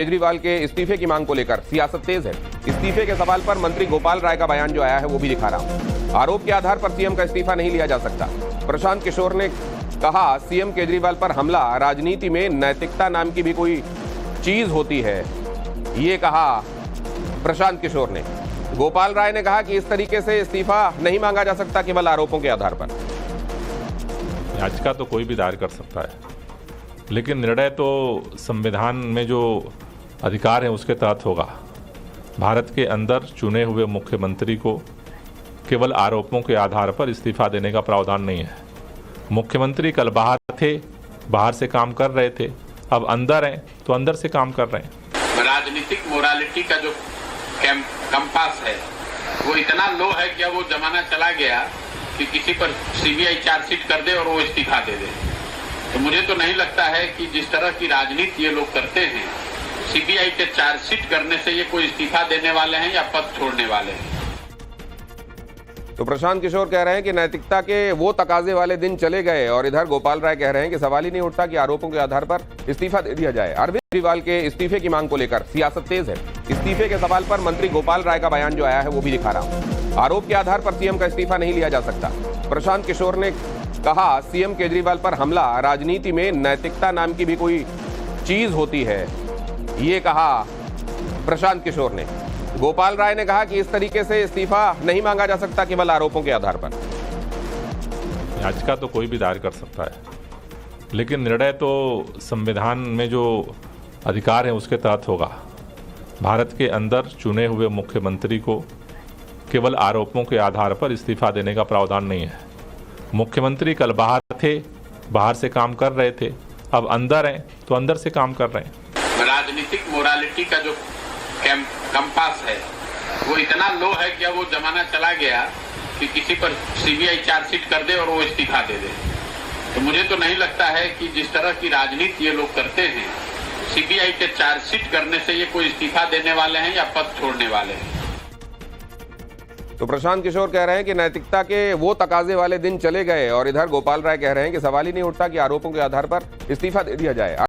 केजरीवाल के इस्तीफे की मांग को लेकर सियासत तेज है। इस्तीफे के सवाल पर मंत्री गोपाल राय का बयान जो आया है वो भी दिखा रहा हूं। आरोप के आधार पर सीएम का इस्तीफा नहीं लिया जा सकता। प्रशांत किशोर ने कहा सीएम केजरीवाल पर हमला, राजनीति में नैतिकता नाम की भी कोई चीज होती है, ये कहा प्रशांत किशोर ने। गोपाल राय ने कहा कि इस तरीके से इस्तीफा नहीं मांगा जा सकता केवल आरोपों के आधार पर। याचिका तो कोई भी दायर कर सकता है, लेकिन निर्णय तो संविधान में जो अधिकार है उसके तहत होगा। भारत के अंदर चुने हुए मुख्यमंत्री को केवल आरोपों के आधार पर इस्तीफा देने का प्रावधान नहीं है। मुख्यमंत्री कल बाहर थे, बाहर से काम कर रहे थे, अब अंदर हैं तो अंदर से काम कर रहे हैं। राजनीतिक मोरालिटी का जो कंपास है वो इतना लो है कि अब वो जमाना चला गया कि किसी पर सीबीआई चार्जशीट कर दे और वो इस्तीफा दे दे। तो मुझे तो नहीं लगता है कि जिस तरह की राजनीति ये लोग करते हैं, सीबीआई के चार्जशीट करने से ये कोई इस्तीफा देने वाले हैं या पद छोड़ने वाले हैं। तो प्रशांत किशोर कह रहे हैं कि नैतिकता के वो तकाजे वाले दिन चले गए, और इधर गोपाल राय कह रहे हैं कि सवाल ही नहीं उठता कि आरोपों के आधार पर इस्तीफा दे दिया जाए। अरविंद केजरीवाल के इस्तीफे की मांग को लेकर सियासत तेज है। इस्तीफे के सवाल पर मंत्री गोपाल राय का बयान जो आया है वो भी दिखा रहा हूं। आरोप के आधार पर सीएम का इस्तीफा नहीं लिया जा सकता। प्रशांत किशोर ने कहा सीएम केजरीवाल पर हमला, राजनीति में नैतिकता नाम की भी कोई चीज होती है, ये कहा प्रशांत किशोर ने। गोपाल राय ने कहा कि इस तरीके से इस्तीफा नहीं मांगा जा सकता केवल आरोपों के आधार पर। याचिका तो कोई भी दायर कर सकता है, लेकिन निर्णय तो संविधान में जो अधिकार है उसके तहत होगा। भारत के अंदर चुने हुए मुख्यमंत्री को केवल आरोपों के आधार पर इस्तीफा देने का प्रावधान नहीं है। मुख्यमंत्री कल बाहर थे, बाहर से काम कर रहे थे, अब अंदर हैं तो अंदर से काम कर रहे हैं। राजनीतिक मोरालिटी का जो कंपास है वो इतना लो है कि अब वो जमाना चला गया कि किसी पर सीबीआई चार्जशीट कर दे और वो इस्तीफा दे दे। तो मुझे तो नहीं लगता है कि जिस तरह की राजनीति ये लोग करते हैं, सीबीआई के चार्जशीट करने से ये कोई इस्तीफा देने वाले हैं या पद छोड़ने वाले हैं। तो प्रशांत किशोर कह रहे हैं कि नैतिकता के वो तकाजे वाले दिन चले गए, और इधर गोपाल राय कह रहे हैं कि सवाल ही नहीं उठता कि आरोपों के आधार पर इस्तीफा दे दिया जाए।